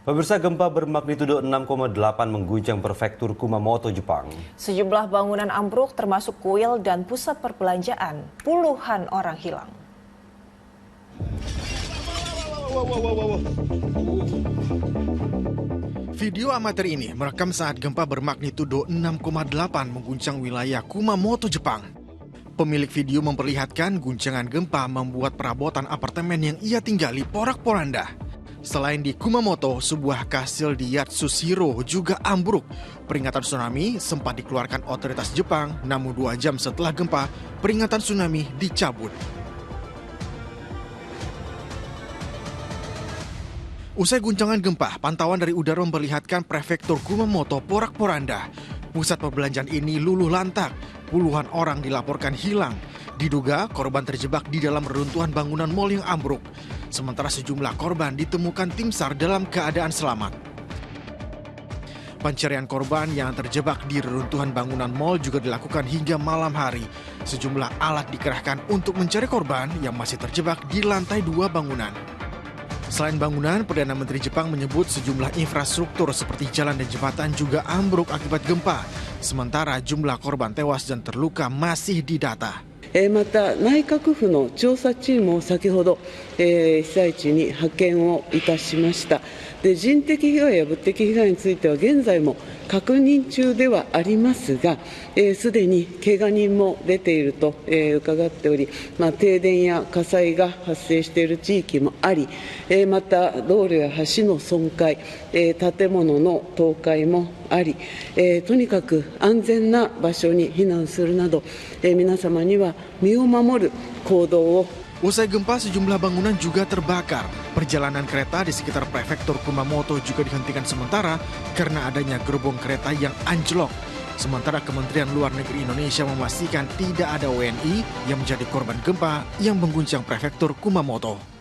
Pemirsa, gempa bermagnitudo 6,8 mengguncang prefektur Kumamoto, Jepang. Sejumlah bangunan ambruk termasuk kuil dan pusat perbelanjaan. Puluhan orang hilang. Video amatir ini merekam saat gempa bermagnitudo 6,8 mengguncang wilayah Kumamoto, Jepang. Pemilik video memperlihatkan guncangan gempa membuat perabotan apartemen yang ia tinggali porak-poranda. Selain di Kumamoto, sebuah kastil di Yatsushiro juga ambruk. Peringatan tsunami sempat dikeluarkan otoritas Jepang, namun 2 jam setelah gempa, peringatan tsunami dicabut. Usai guncangan gempa, pantauan dari udara memperlihatkan prefektur Kumamoto porak-poranda. Pusat perbelanjaan ini luluh lantak, puluhan orang dilaporkan hilang. Diduga korban terjebak di dalam reruntuhan bangunan mal yang ambruk. Sementara sejumlah korban ditemukan tim SAR dalam keadaan selamat. Pencarian korban yang terjebak di reruntuhan bangunan mal juga dilakukan hingga malam hari. Sejumlah alat dikerahkan untuk mencari korban yang masih terjebak di lantai 2 bangunan. Selain bangunan, Perdana Menteri Jepang menyebut sejumlah infrastruktur seperti jalan dan jembatan juga ambruk akibat gempa. Sementara jumlah korban tewas dan terluka masih didata. また内閣府の調査チームを先ほど、被災地に派遣をいたしました。で、人的被害や物的被害については現在も確認中ではありますが、すでに怪我人も出ていると、伺っており、停電や火災が発生している地域もあり、また道路や橋の損壊、建物の倒壊もあり、とにかく安全な場所に避難するなど、皆様には身を守る行動を。 Usai gempa, sejumlah bangunan juga terbakar. Perjalanan kereta di sekitar prefektur Kumamoto juga dihentikan sementara karena adanya gerbong kereta yang anjlok. Sementara Kementerian Luar Negeri Indonesia memastikan tidak ada WNI yang menjadi korban gempa yang mengguncang prefektur Kumamoto.